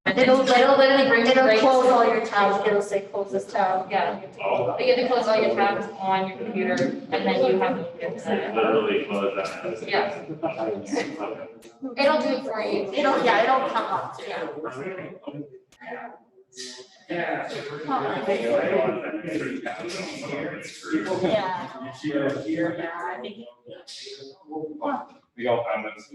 It'll literally bring it right. Close all your tabs. It'll say close this tab. Yeah. But you have to close all your tabs on your computer and then you have to get that. Literally close that. Yeah. It'll do it for you. It'll come up. Yeah. Yeah. I think. We go find this.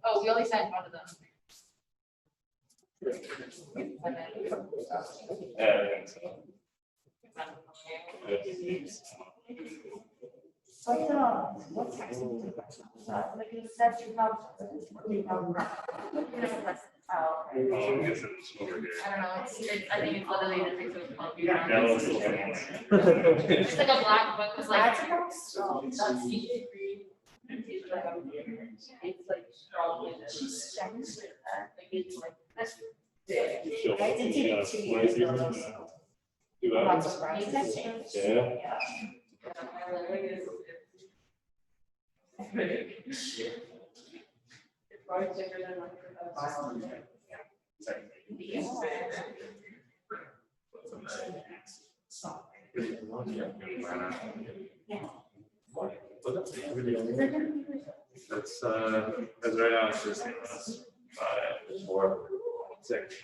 Oh, we only sent one of them. What's like you said, you have. I don't know, it's, I think it's literally the things that called you. It's like a black book, it's like. It's like strong. It's like, that's. I did take it 2 years ago. I'm not surprised. Yeah. It's probably thicker than like. That's right now, it's just 5, 4, 6.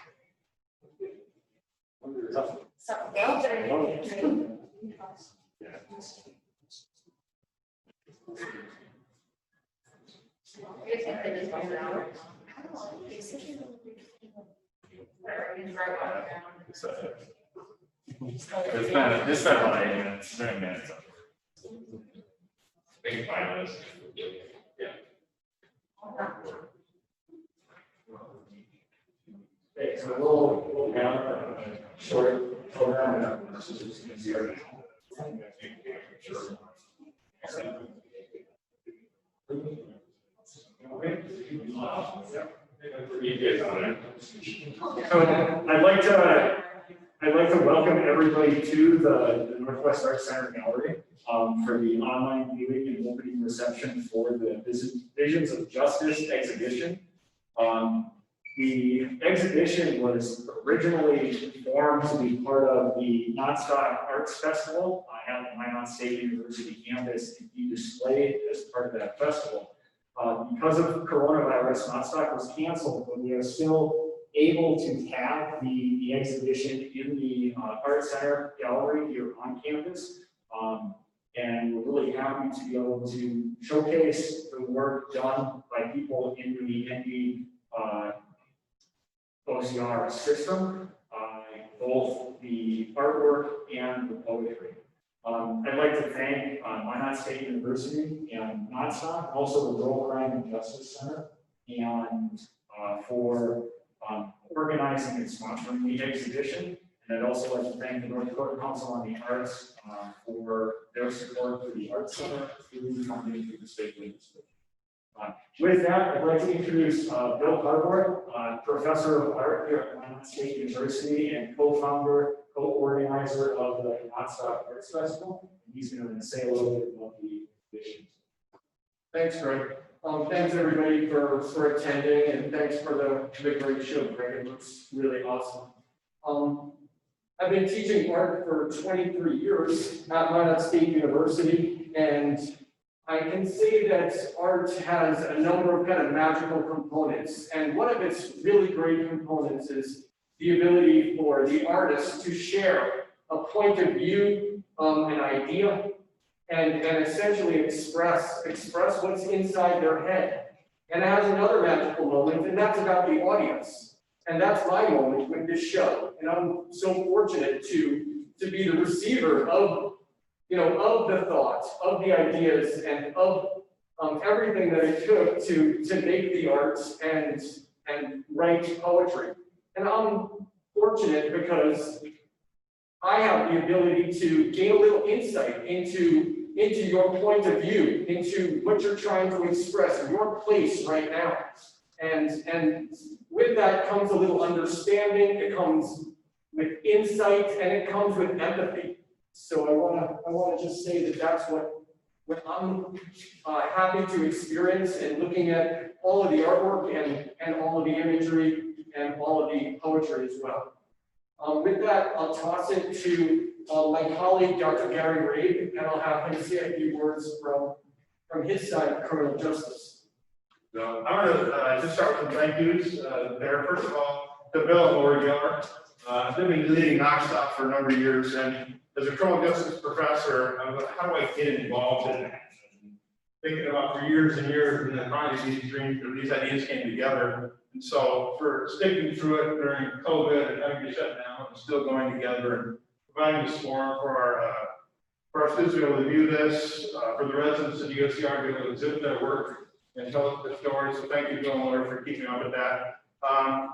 It's been about 8 minutes, 3 minutes. We can find this. Yeah. Okay, so we'll have a short program. This is just going to be I'd like to welcome everybody to the Northwest Arts Center Gallery for the online viewing and opening reception for the Visions of Justice exhibition. The exhibition was originally formed to be part of the Nonstop Arts Festival at the Minot State University campus and be displayed as part of that festival. Because of coronavirus, Nonstop was canceled, but we are still able to have the exhibition in the Arts Center Gallery here on campus. And we're really happy to be able to showcase the work done by people in the ND OCR system, both the artwork and the poetry. I'd like to thank Minot State University and Nonstop, also the Rural Crime and Justice Center, and for organizing and sponsoring the exhibition. And I'd also like to thank the North Dakota Council on the Arts for their support for the Arts Center through the funding for the state legislature. With that, I'd like to introduce Bill Cardboard, professor of art here at Minot State University and co-founder, co-organizer of the Nonstop Arts Festival. And he's going to say a little bit about the exhibition. Thanks, Greg. Thanks everybody for attending, and thanks for the great show, Greg. It looks really awesome. I've been teaching art for 23 years at Minot State University, and I can say that art has a number of kind of magical components, and one of its really great components is the ability for the artist to share a point of view, an idea, and essentially express what's inside their head. And it has another magical moment, and that's about the audience. And that's my moment with this show. And I'm so fortunate to be the receiver of, of the thoughts, of the ideas, and of everything that it took to make the arts and write poetry. And I'm fortunate because I have the ability to gain a little insight into your point of view, into what you're trying to express, your place right now. And with that comes a little understanding, it comes with insight, and it comes with empathy. So I wanna just say that that's what I'm happy to experience, and looking at all of the artwork and all of the imagery and all of the poetry as well. With that, I'll toss it to my colleague, Dr. Gary Reid, and I'll have him say a few words from his side of criminal justice. So I'm going to just start with some thank yous there. First of all, to Bill and Lori Gilmer. I've been leading NAC stuff for a number of years, and as a criminal justice professor, I was like, how do I get involved in that? Thinking about for years and years, and then finally these ideas came together. And so for sticking through it during COVID and having to shut down and still going together and providing this forum for our students to be able to view this, for the residents of USCR to be able to exhibit their work and tell the story. So thank you, Bill and Laura, for keeping up with that.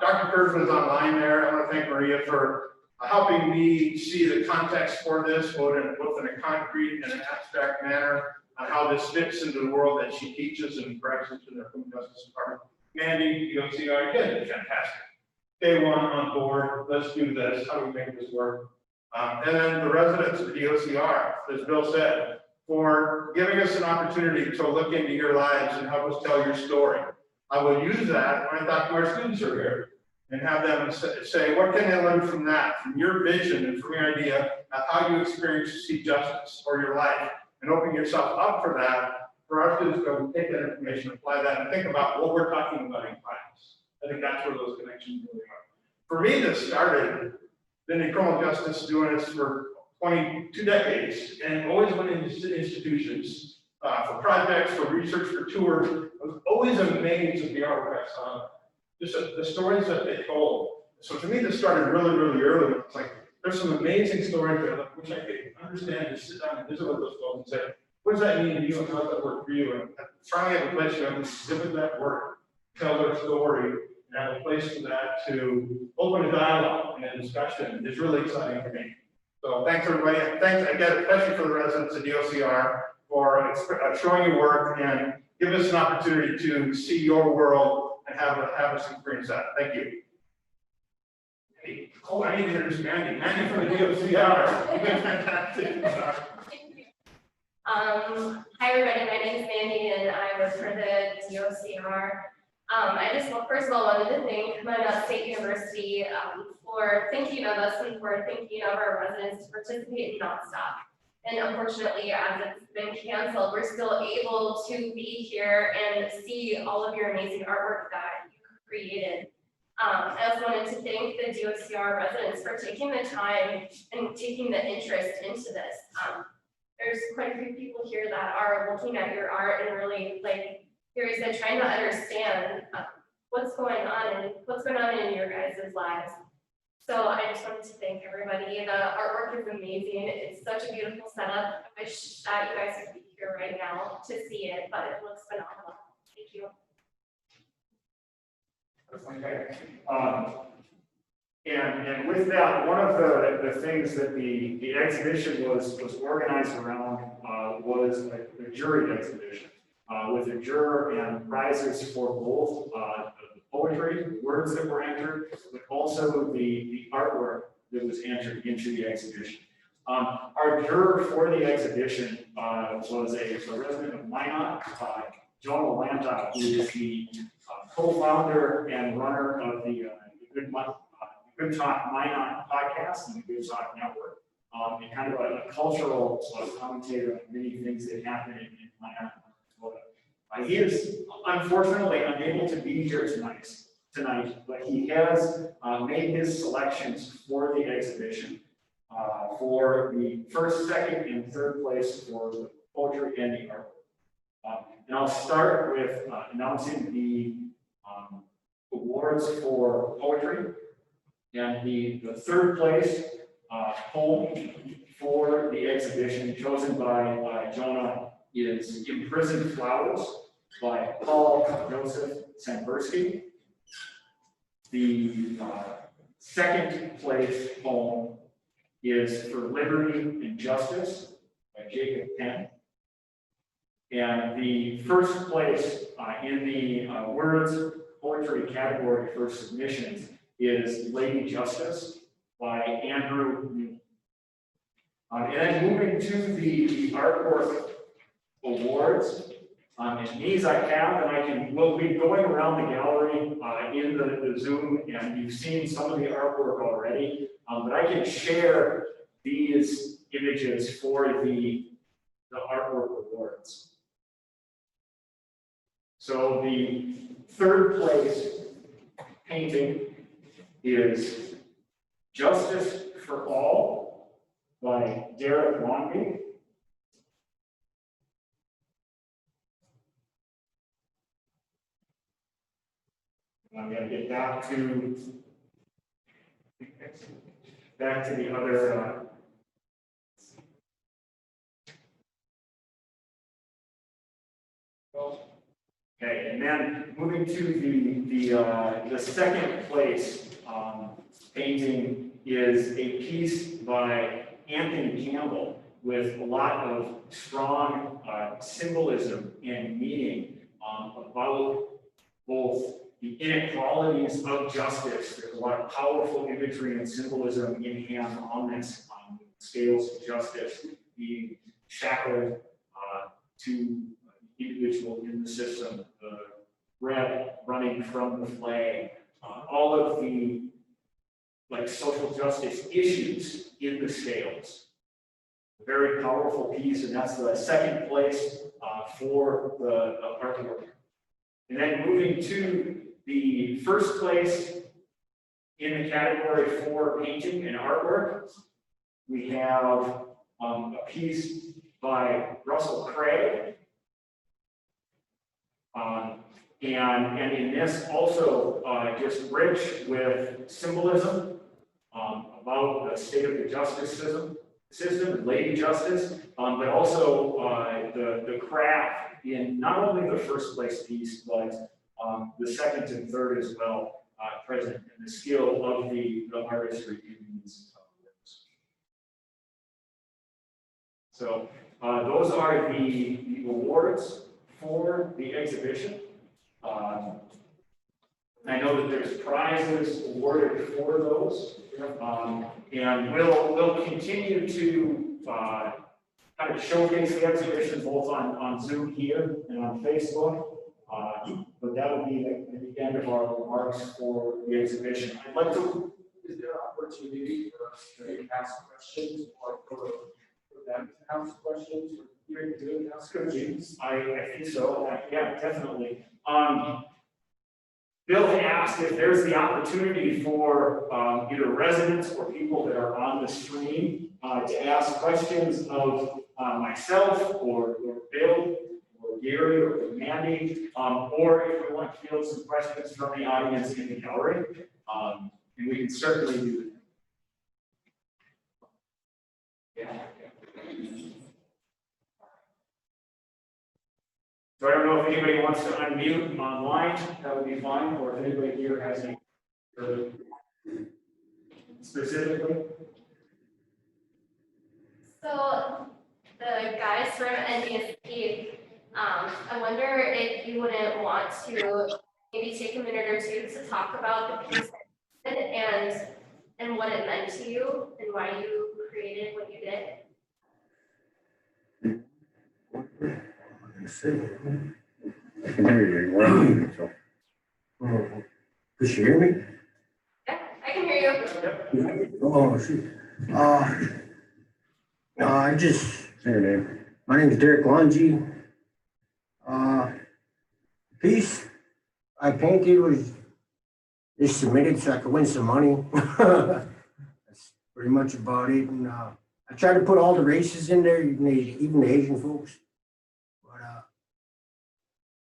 Dr. Kurzman's online there. I want to thank Maria for helping me see the context for this, both in a concrete and an abstract manner, on how this fits into the world that she teaches and practices in the criminal justice department. Mandy, USCR, again, fantastic. Day one on board. Let's do this. How do we make this work? And then the residents of the DOCR, as Bill said, for giving us an opportunity to look into your lives and help us tell your story. I will use that when I talk to our students who are here and have them say, what can they learn from that, from your vision and from your idea of how you experience to see justice or your life, and open yourself up for that, for our students to go take that information, apply that, and think about what we're talking about in class. I think that's where those connections really are. For me, this started been in criminal justice, doing this for 22 decades, and always went into institutions for projects, for research, for tours. I was always amazed at the artwork I saw, just the stories that they told. So to me, this started really, really early. It's like, there's some amazing stories that I wish I could understand and sit down and visit with those folks and say, what does that mean to you and how does that work for you? And finally have a place to exhibit that work, tell their story, and have a place for that to open a dialogue and a discussion is really exciting for me. So thanks everybody. Thanks again, especially for the residents of DOCR for showing your work and give us an opportunity to see your world and have us experience that. Thank you. Hey, oh, I need to introduce Mandy. Mandy from the DOCR. You've been fantastic. Hi everybody, my name is Mandy and I work for the DOCR. I just first of all wanted to thank Minot State University for thinking of us and for thinking of our residents to participate in nonstop. And unfortunately, as it's been canceled, we're still able to be here and see all of your amazing artwork that you created. I also wanted to thank the DOCR residents for taking the time and taking the interest into this. There's quite a few people here that are looking at your art and really curious and trying to understand what's going on in your guys' lives. So I just wanted to thank everybody. The artwork is amazing. It's such a beautiful setup. I wish that you guys could be here right now to see it, but it looks phenomenal. Thank you. Okay. And with that, one of the things that the exhibition was organized around was a jury exhibition with a juror and prizes for both the poetry, words that were entered, but also the artwork that was entered into the exhibition. Our juror for the exhibition was a resident of Minot, Jonah Lanta, who is the co-founder and runner of the Good Talk Minot podcast and the Good Talk Network, and kind of a cultural commentator on many things that happen in Minot. He is unfortunately unable to be here tonight, but he has made his selections for the exhibition for the first, second, and third place for the poetry and the artwork. And I'll start with announcing the awards for poetry. And the third place poem for the exhibition chosen by Jonah is Imprisoned Flowers by Paul Joseph Sambursky. The second place poem is For Liberty and Justice by Jacob Penn. And the first place in the words, poetry, poetry category for submissions is Lady Justice by Andrew Minot. And then moving to the artwork awards. And these I have, and we'll be going around the gallery in the Zoom, and you've seen some of the artwork already, but I can share these images for the artwork awards. So the third place painting is Justice for All by Garrett. I'm going to get back to the other. Okay, and then moving to the second place painting is a piece by Anthony Campbell with a lot of strong symbolism and meaning about both the inequalities of justice. There's a lot of powerful imagery and symbolism in hand on this scales of justice being shackled to the individual in the system, the red running from the flag, all of the social justice issues in the scales. A very powerful piece, and that's the second place for the artwork. And then moving to the first place in the category for painting and artwork, we have a piece by Russell Craig. And in this also just rich with symbolism about the state of the justice system, Lady Justice, but also the craft in not only the first place piece, but the second and third as well present, and the skill of the artistry in these works. So those are the awards for the exhibition. I know that there's prizes awarded for those, and we'll continue to kind of showcase the exhibition both on Zoom here and on Facebook. But that will be the end of our remarks for the exhibition. I'd like to. Is there an opportunity for us to ask questions or for them to ask questions? Or you doing ask questions? I think so. Yeah, definitely. Bill asked if there's the opportunity for either residents or people that are on the stream to ask questions of myself or Bill or Gary or Mandy, or if we want to field some questions from the audience in the gallery, and we can certainly do that. Yeah. So I don't know if anybody wants to unmute online, that would be fine, or if anybody here has any specifically. So the guys from NAC, I wonder if you wouldn't want to maybe take a minute or two to talk about the piece and what it meant to you and why you created what you did. I can hear you. We're on mute, so. Does she hear me? Yeah, I can hear you. Oh, shoot. I just. Say your name. My name is Derek Lungy. The piece I painted was just submitted so I could win some money. That's pretty much about it. And I tried to put all the races in there, even the Asian folks. But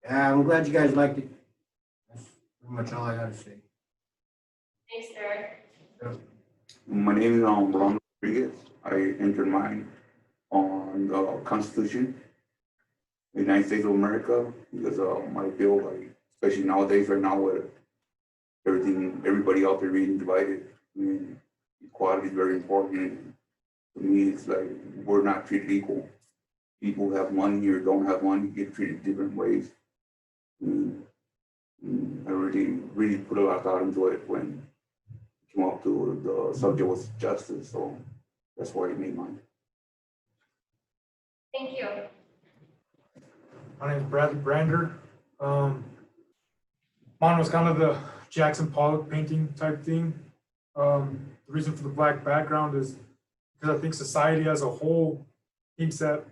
yeah, I'm glad you guys liked it. That's pretty much all I got to say. Thanks, Derek. My name is Ron Rodriguez. I entered mine on the Constitution, the United States of America, because I feel like, especially nowadays, right now, with everybody out there being divided, I mean, equality is very important. To me, it's like we're not treated equal. People have money or don't have money, get treated different ways. I mean, I really put a lot of thought into it when it came up to the subject was justice, so that's why I made mine. Thank you. My name is Bradley Brander. Mine was kind of the Jackson Pollock painting type thing. The reason for the black background is because I think society as a whole thinks that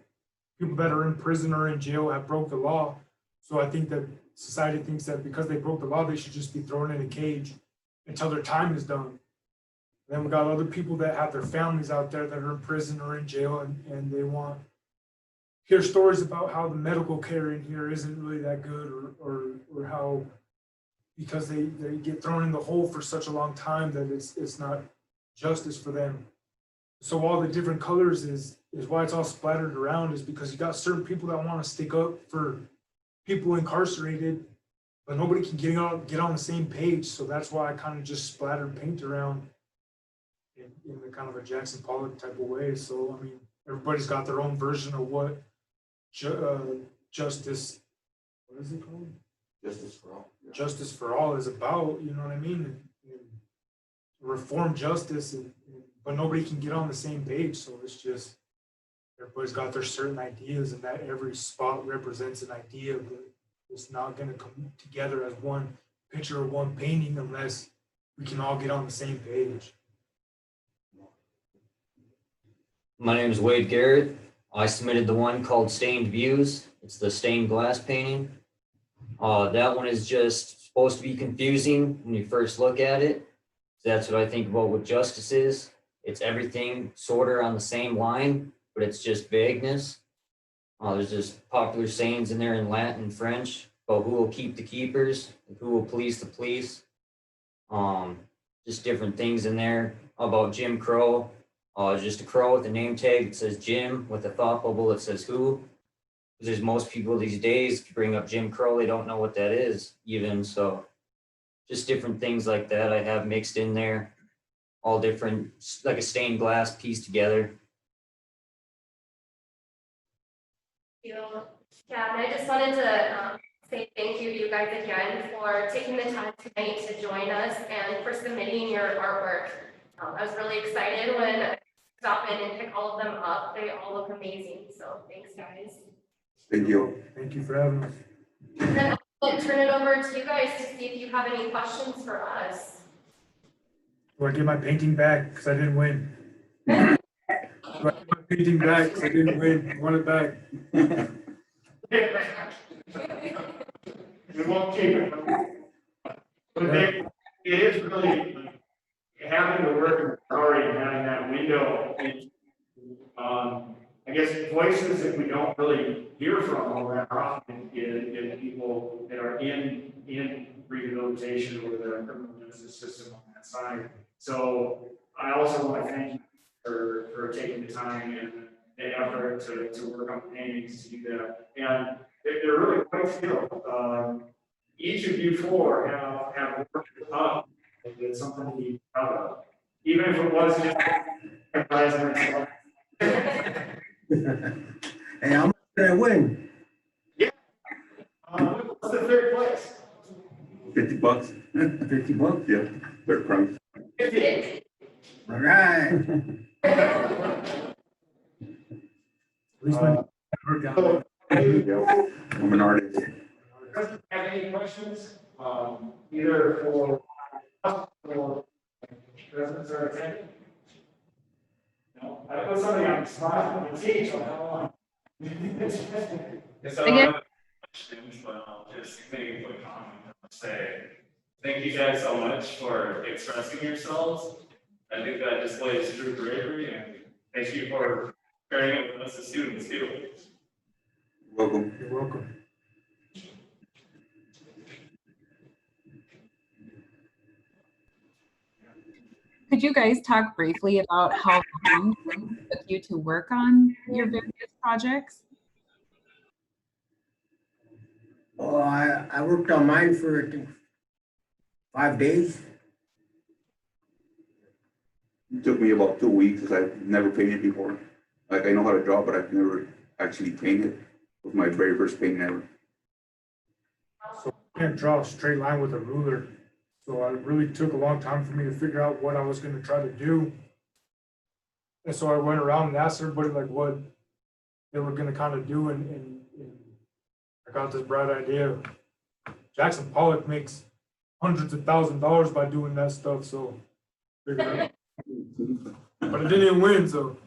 people that are in prison or in jail have broke the law. So I think that society thinks that because they broke the law, they should just be thrown in a cage until their time is done. Then we got other people that have their families out there that are in prison or in jail, and they want hear stories about how the medical care in here isn't really that good, or how because they get thrown in the hole for such a long time that it's not justice for them. So all the different colors is why it's all splattered around, is because you got certain people that want to stick up for people incarcerated, but nobody can get on the same page. So that's why I kind of just splattered paint around in the kind of a Jackson Pollock type of way. So I mean, everybody's got their own version of what justice, what is it called? Justice for all. Yeah. Justice for all is about, you know what I mean? And reform justice, but nobody can get on the same page. So it's just, everybody's got their certain ideas, and that every spot represents an idea, but it's not going to come together as one picture or one painting unless we can all get on the same page. My name is Wade Garrett. I submitted the one called Stained Views. It's the stained glass painting. That one is just supposed to be confusing when you first look at it. So that's what I think about what justice is. It's everything sort of on the same line, but it's just vagueness. There's just popular sayings in there in Latin and French about who will keep the keepers and who will police the police. Just different things in there about Jim Crow. Just a crow with a name tag that says Jim with a thought bubble that says who. There's most people these days, if you bring up Jim Crow, they don't know what that is even. So just different things like that I have mixed in there, all different, like a stained glass piece together. Yeah, and I just wanted to say thank you to you guys again for taking the time tonight to join us and for submitting your artwork. I was really excited when I stopped in and pick all of them up. They all look amazing. So thanks, guys. Thank you. Thank you for having us. And then I'll turn it over to you guys to see if you have any questions for us. Do I get my painting back because I didn't win? Do I get my painting back because I didn't win? I want it back. We won't keep it. But it is really having to work in already having that window. I guess voices that we don't really hear from all that often is people that are in rehabilitation or the criminal justice system on that side. So I also want to thank you for taking the time and the effort to work on paintings to do that. And they're really quite skilled. Each of you four have worked up. It's something to be proud of. Even if it was just a president. Hey, how much did I win? Yeah. What's the third place? $50. 50 bucks? Yeah, third prize. 50. All right. At least my work out. So, Yeah, I'm an artist. have any questions? Either for us or residents or attending? No, I put something on the spot on the teach on how long. So I have questions, but I'll just make a quick comment and say, thank you guys so much for expressing yourselves. I think that displays true bravery, and thank you for sharing it with us as students too. Welcome. You're welcome. Could you guys talk briefly about how long it took you to work on your various projects? Oh, I worked on mine for I think 5 days. It took me about 2 weeks because I've never painted before. Like I know how to draw, but I've never actually painted. It was my very first painting ever. can't draw a straight line with a ruler. So it really took a long time for me to figure out what I was gonna try to do. And so I went around and asked everybody like what they were gonna kind of do, and I got this bright idea. Jackson Pollock makes hundreds of $1,000s by doing that stuff, so. Figured out. But I didn't even win, so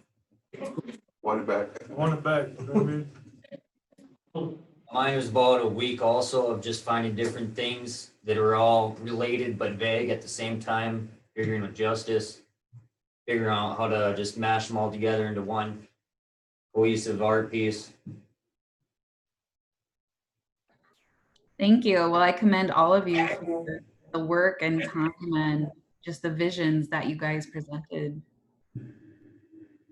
One back. I won it back, you know what I mean? Mine was about a week also of just finding different things that are all related but vague at the same time, figuring with justice, figuring out how to just mash them all together into one cohesive art piece. Thank you. Well, I commend all of you for the work and time and just the visions that you guys presented.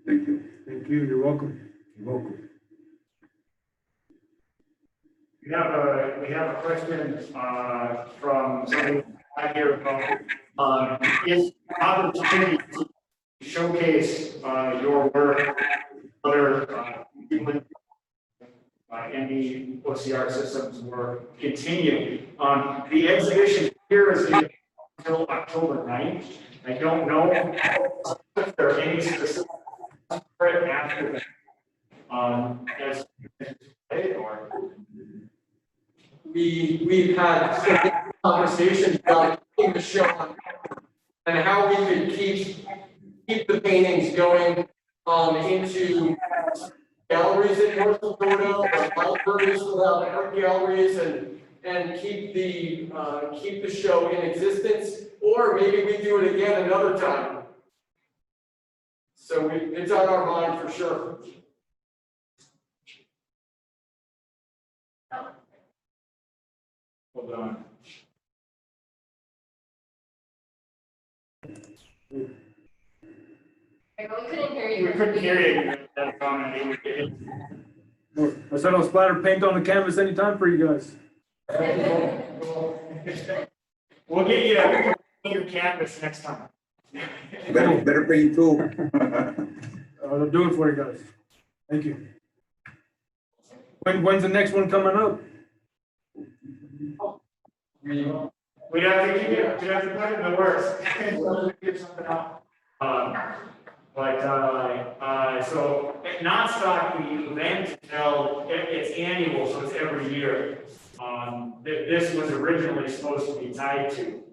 Thank you. Thank you, you're welcome. You're welcome. We have a question, from somebody out here about, is opportunity to showcase, your work, other, people in the OCR systems work continue. The exhibition here is until October 9th. I don't know if there are any specific after that. As or We've had some conversations about keeping the show on and how we could keep the paintings going into galleries in North Dakota, or libraries without art galleries, and keep the show in existence, or maybe we do it again another time. So it's on our mind for sure. hold on. We couldn't hear you. We couldn't hear you. That comment. I said I'll splatter paint on the canvas anytime for you guys. We'll get you your canvas next time. Better paint too. I'll do it for you guys. Thank you. When's the next one coming up? We'd have to keep it, we'd have to put it in the works. Figure something out. So at non-stock, the event held, it's annual, so it's every year. This was originally supposed to be tied to.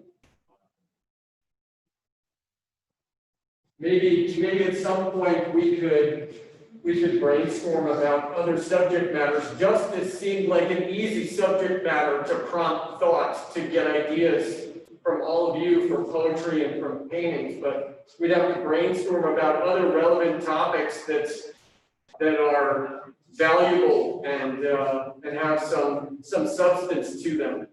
Maybe at some point we could brainstorm about other subject matters. Justice seemed like an easy subject matter to prompt thoughts, to get ideas from all of you for poetry and from paintings, but we'd have to brainstorm about other relevant topics that are valuable and have some substance to them.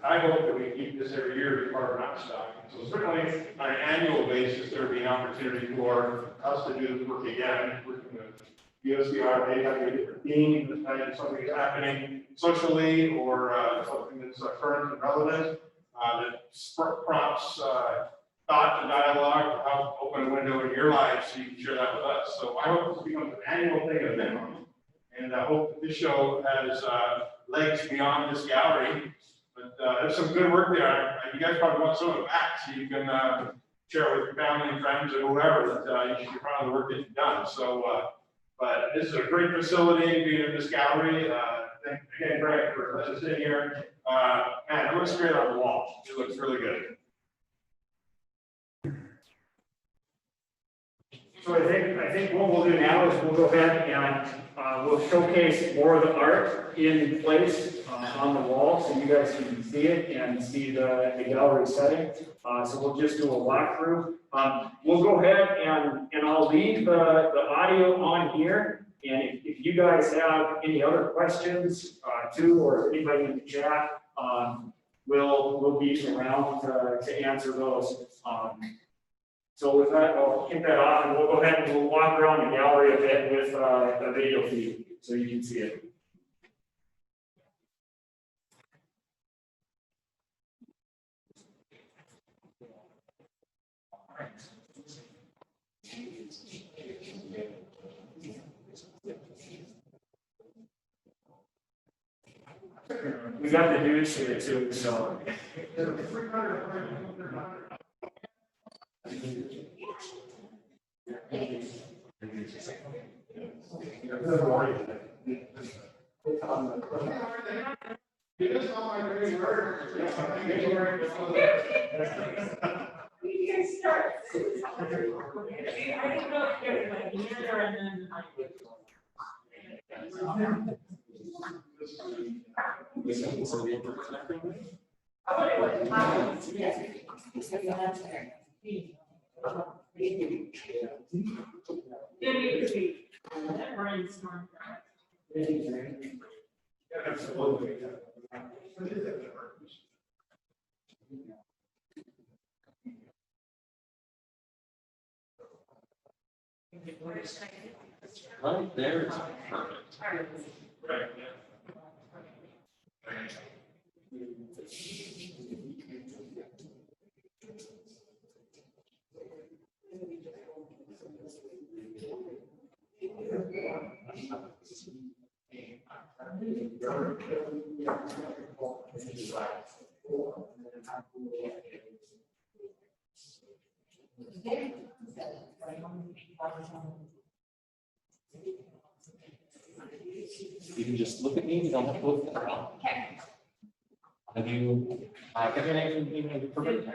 I hope that we keep this every year as part of our stock. So certainly on an annual basis, there would be an opportunity for us to do this work again, working with USDR. They have a different theme, something that's happening socially or something that's current and relevant that prompts thought and dialogue. How open a window in your life so you can share that with us. So I hope this becomes an annual thing at a minimum. And I hope that this show has legs beyond this gallery. But there's some good work there. You guys probably want some of it back so you can share it with your family and friends and whoever that you should be proud of the work that you've done. So, but this is a great facility being in this gallery. Thank you again, Greg, for letting us in here. Man, it looks great on the wall. It looks really good. So I think what we'll do now is we'll go ahead and we'll showcase more of the art in place on the wall so you guys can see it and see the gallery setting. So we'll just do a walkthrough. We'll go ahead and I'll leave the audio on here. And if you guys have any other questions too, or anybody in the chat, we'll be around to answer those. So with that, I'll kick that off and we'll go ahead and we'll walk around the gallery a bit with a video feed so you can see it. we got the news here too, so. Right there is perfect. Right. You can just look at me, you don't have to look around. Okay. Have you, get your name, perfect?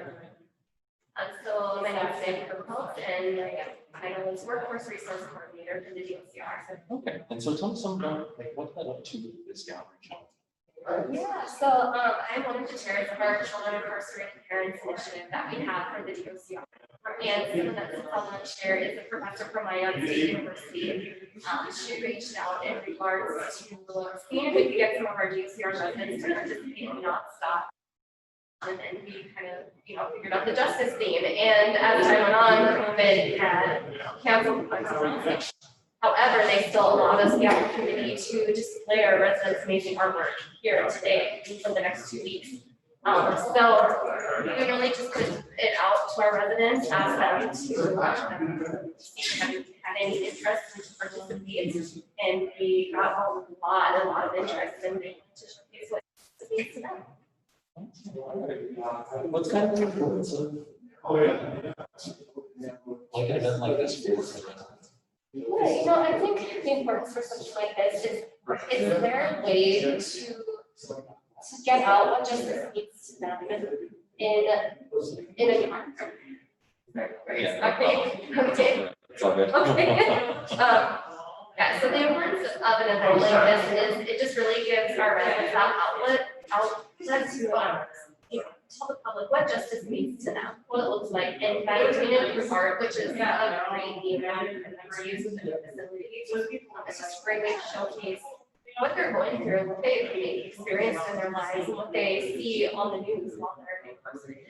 So my name is Campbell, and I am workforce resource coordinator for the DOCR. Okay, and so tell us some about, like, what led up to this outreach? Yeah, so I'm one of the chairs of our Children Incarcerated Parents Initiative that we have for the DOCR. And someone that sits on that chair is a professor from Minot State University. She reached out in regards to seeing if we could get some of our DOCR residents to participate in Not-Stop. And then we kind of, figured out the justice theme. And as time went on, COVID had canceled the however, they still allowed us the opportunity to display our residents' amazing artwork here today for the next 2 weeks. So we really just put it out to our residents, ask them see if they had any interest in participate, and we got a lot of interest in being to showcase what it means to them. What's kind of the importance of, like an event like this? Yeah, I think the importance for something like this is there a way to get out what justice means to them in a Okay. It's all good. Okay. Yeah, so the importance of an event like this is it just really gives our residents that outlet to tell the public what justice means to them, what it looks like, and by doing it through art, which is a great medium and never used within the facility. It's just a great way to showcase what they're going through, what they've experienced in their lives, and what they see on the news while they're incarcerated.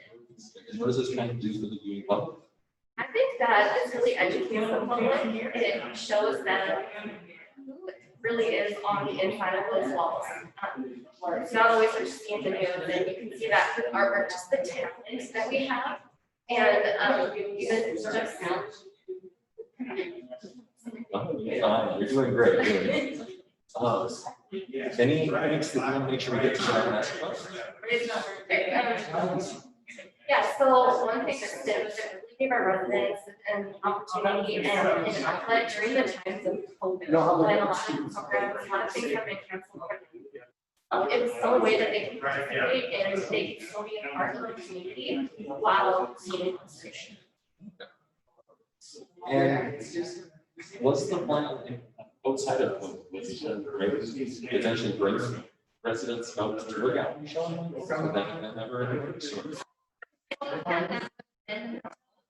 And what does this kind of do for the viewing public? I think that this really educates the public. It shows them who really is on the inside of those walls. It's not always what you see in the news, and you can see that through artwork, just the talent that we have. And even just You're doing great. Any things that you want to make sure we get to share on that? Yeah, so one thing that did was it really gave our residents an opportunity and an outlet during the times of COVID. And a lot of programs, a lot of things have been canceled. It was some way that they can participate and they can still be a part of the community while being incarcerated. And what's the plan outside of COVID? Potentially bring residents out to work out and show them? So that never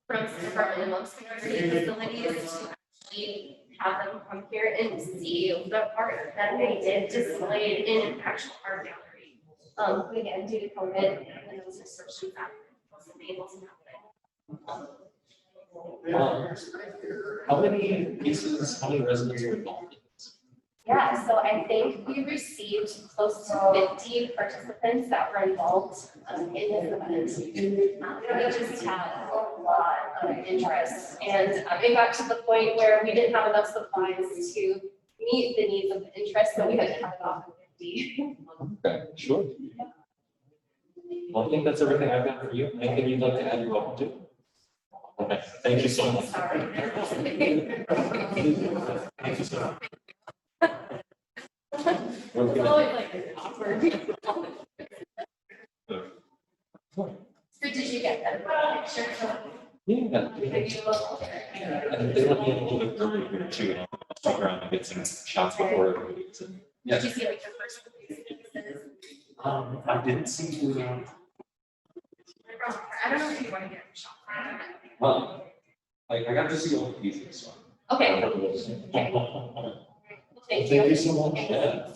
From some of our minimum security facilities to actually have them come here and see the art that they did displayed in an actual art gallery. But again, due to COVID and those restrictions that wasn't able to happen. How many residents are involved in this? Yeah, so I think we received close to 50 participants that were involved in this event. We just had a lot of interest, and it got to the point where we didn't have enough supplies to meet the needs of the interest, so we had to cut it off. Okay, sure. Well, I think that's everything I've got for you. Anything you'd like to add, you're welcome to. Okay, thank you so much. Thank you so much. It's always like awkward. So did you get that picture? Yeah. Maybe a little. And they let me in a little bit early here too, and I'll stick around and get some shots before. Yeah. Did you see like the first pieces? I didn't see who, I don't know if you want to get a shot. like, I got to see all the pieces, so. Okay. Thank you so much. Yeah.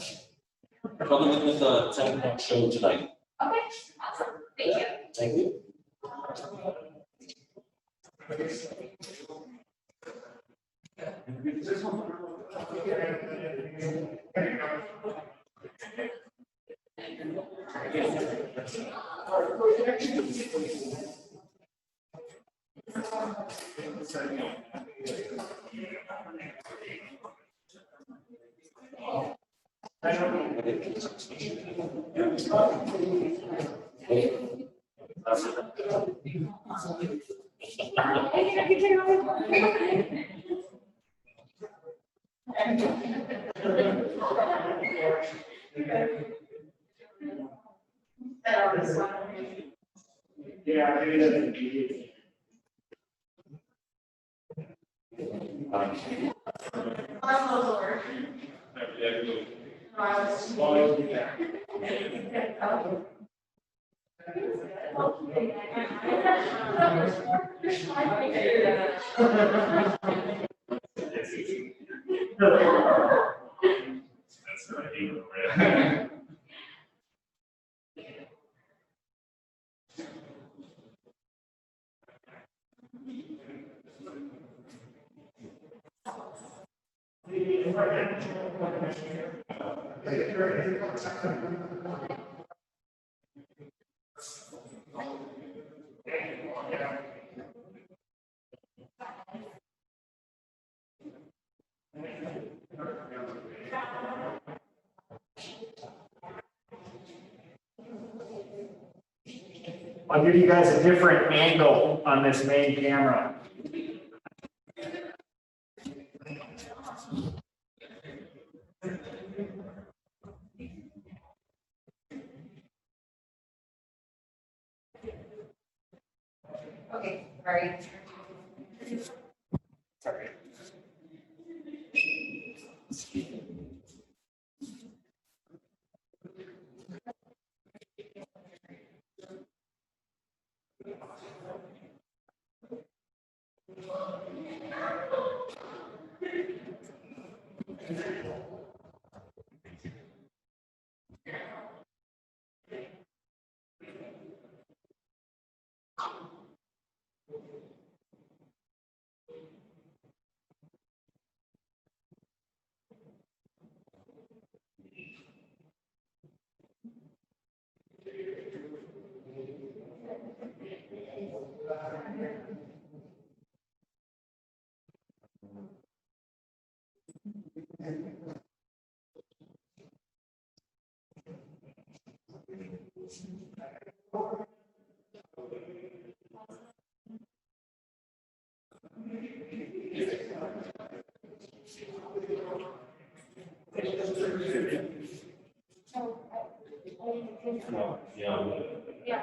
Probably looking at the 10 o'clock show tonight. Okay, awesome. Thank you. Thank you. Yeah, maybe that's immediate. That's right. I'll give you guys a different angle on this main camera. Okay, sorry. Sorry. Yeah. Yeah.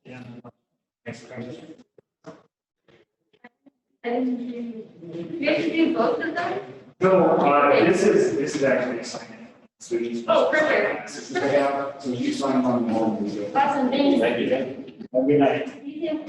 Yeah. Thanks for coming. And you have to do both of them? No, this is actually assignment. So you- Oh, perfect. So you sign on the wall. Awesome, thanks. Thank you. Have a good night. You too.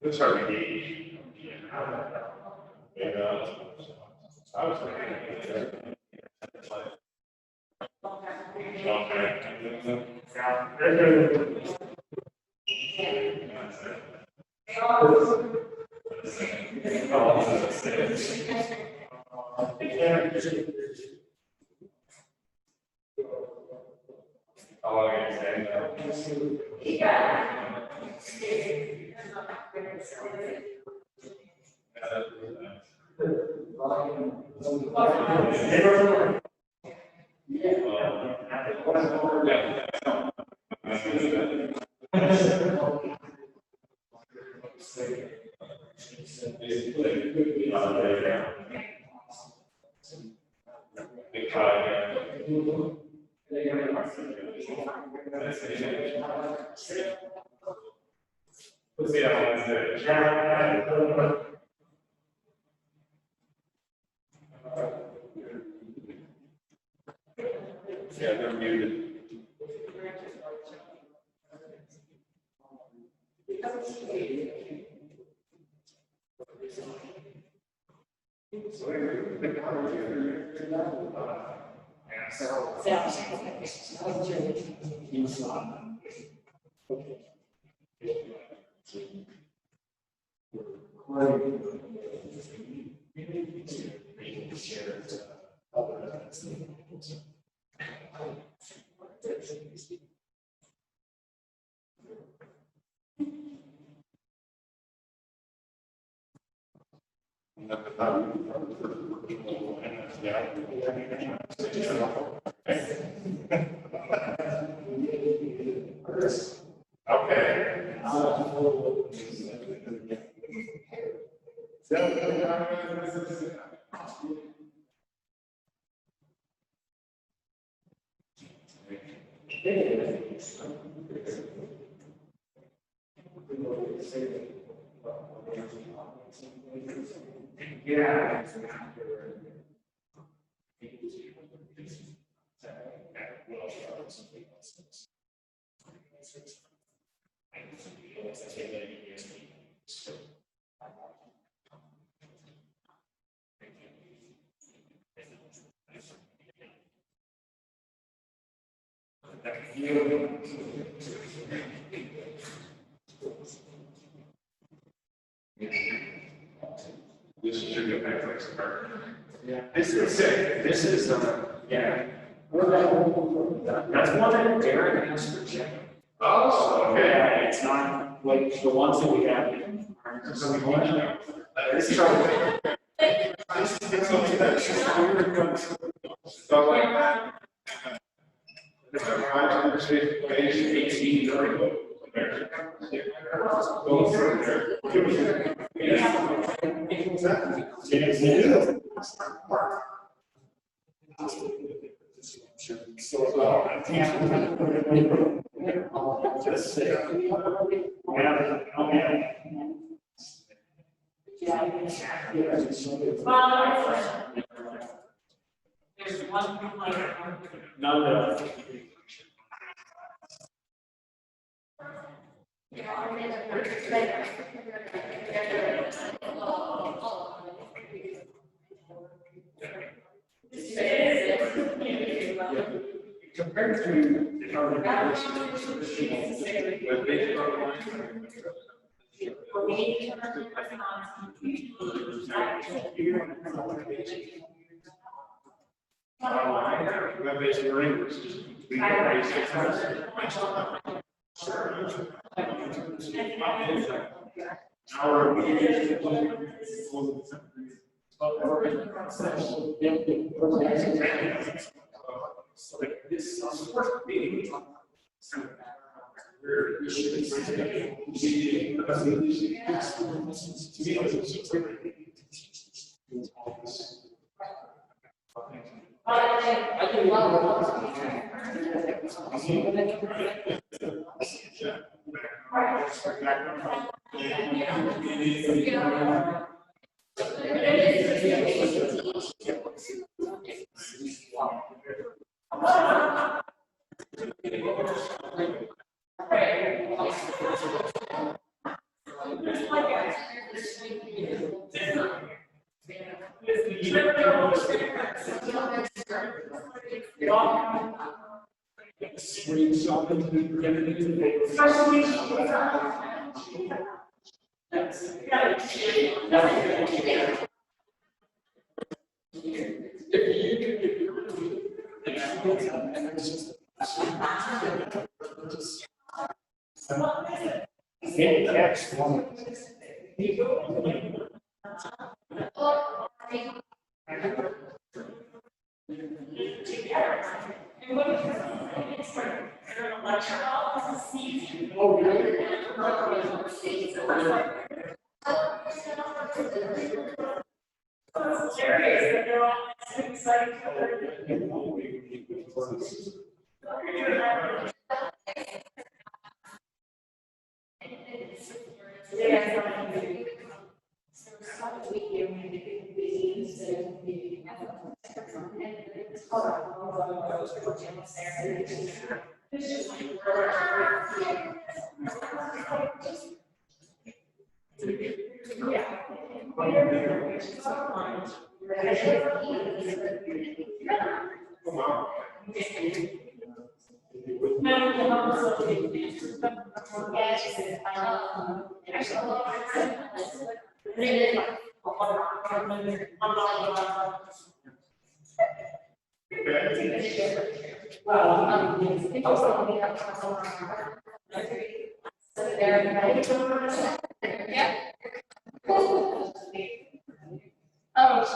This already. I was thinking. Yeah, they're muted. Yeah. This should be a Netflix part. Yeah. This is sick. This is, yeah. That's one that Garrett has for check. Oh, okay. Yeah, it's not like the ones that we have. This is our. So like. Page 18. Go through there. Compared to our web-based learning versus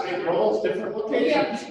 same roles, different locations.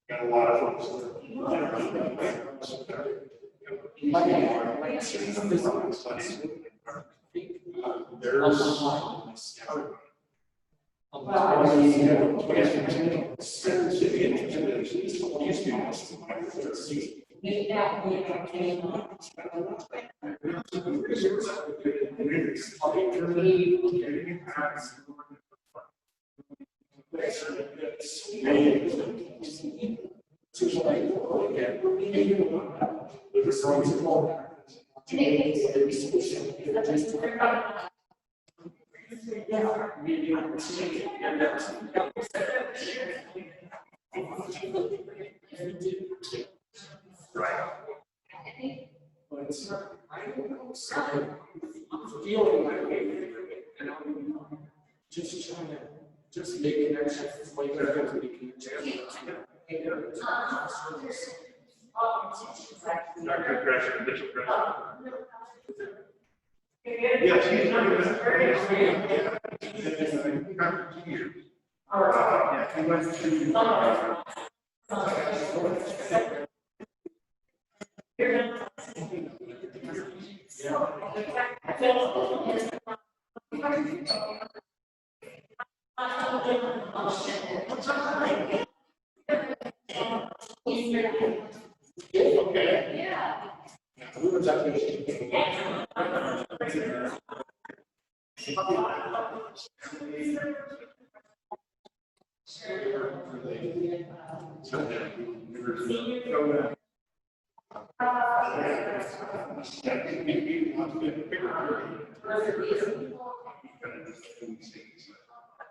Got a lot of Just make it exercise like that. Dr. Gresham, Bishop Gresham. Yes, he's done it. After 2 years. Yeah, he went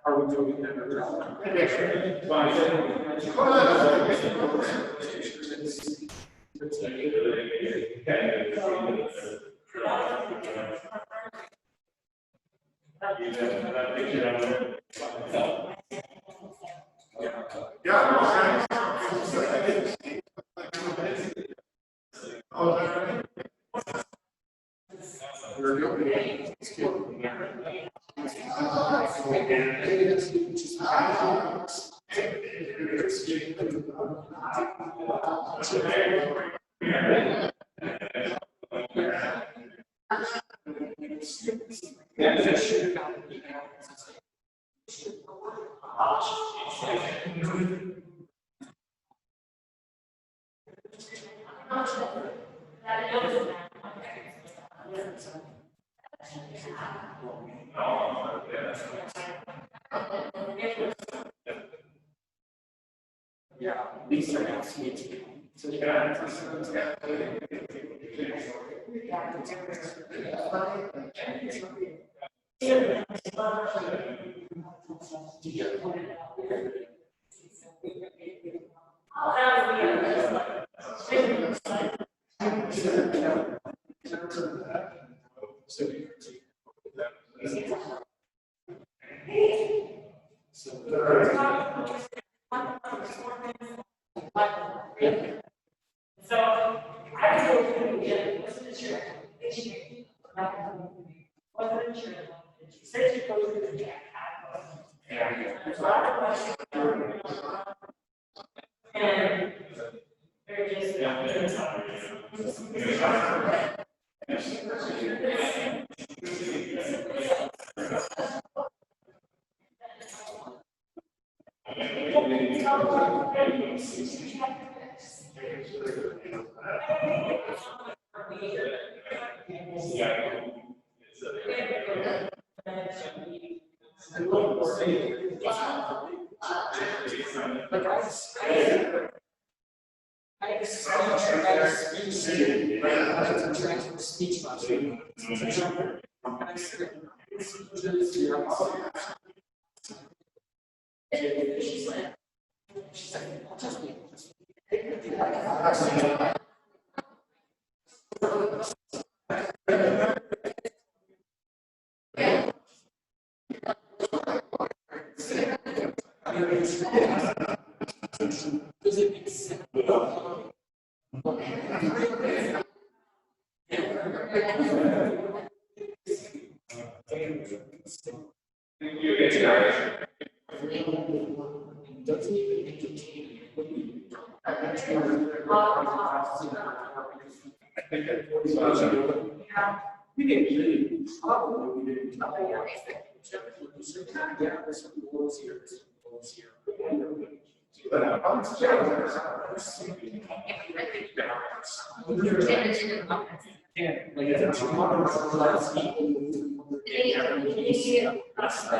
Are we doing that? Yeah, these are sweet. So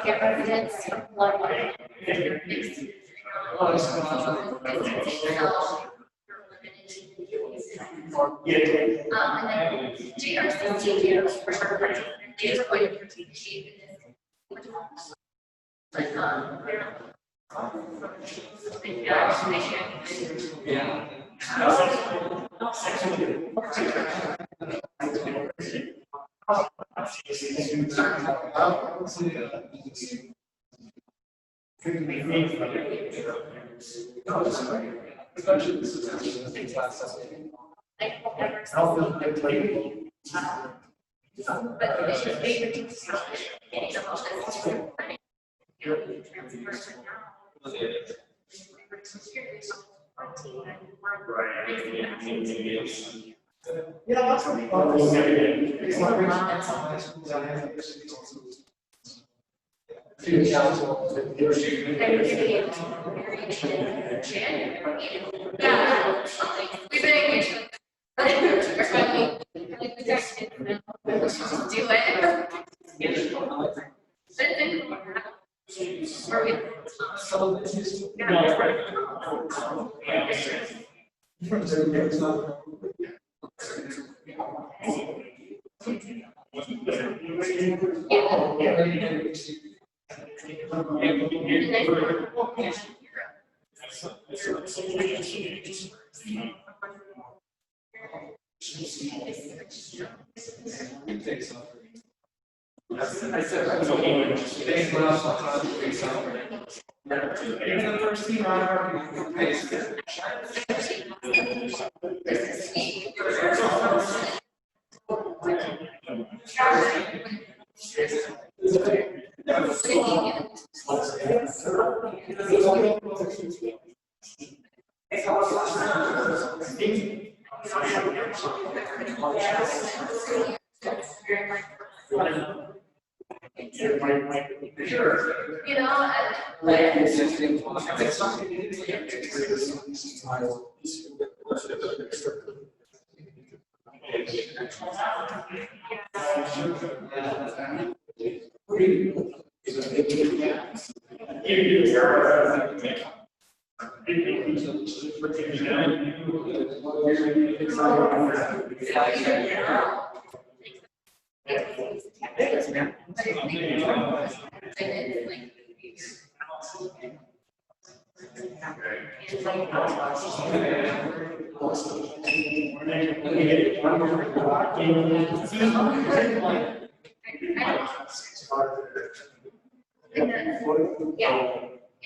Get residents. And then JR16 is going to teach. Yeah. We've been engaged. Do it. You know, yeah, and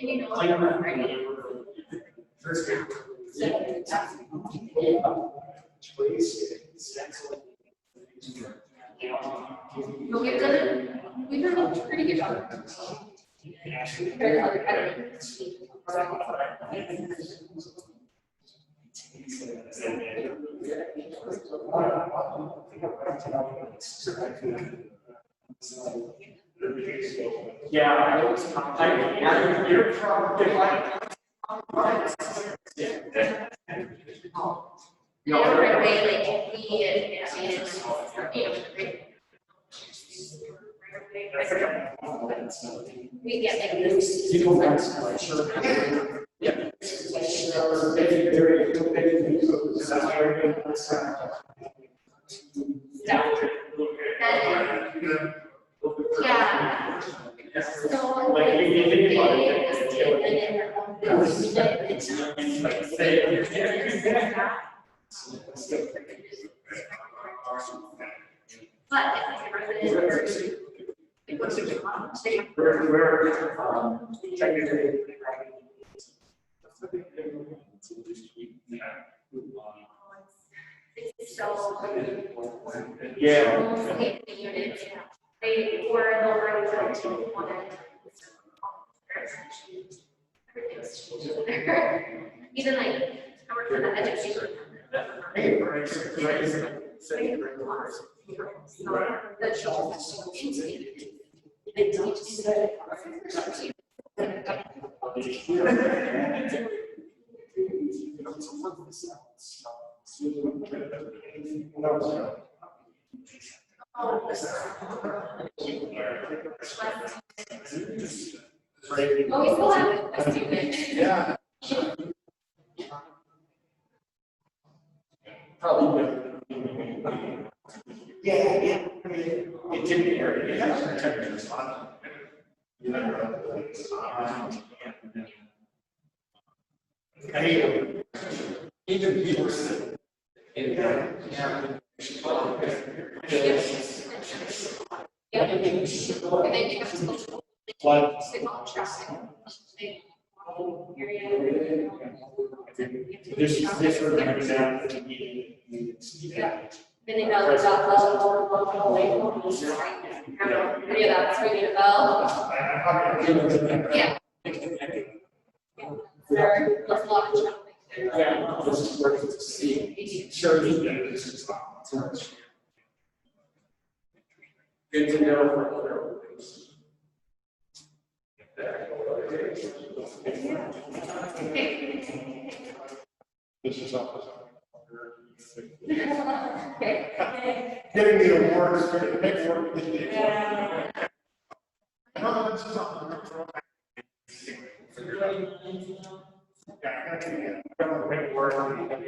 you know, but we've done a pretty good job. Yeah, you're probably like. No, right away, like we get like this. Yeah. Yeah. So Like, you think about it. They were the even like, I work for the education. Oh, we still have a student. Yeah. Yeah. And then you have to. What? This we're gonna go down to the meeting. Then they know the bell. Yeah, that's ringing a bell. Yeah. There, let's lock it. Yeah, this is where to see. Sure. This is not. Good to know for other things. This is all. Okay. Getting the awards for the paperwork. Yeah. No, this is all. Yeah, I gotta get it.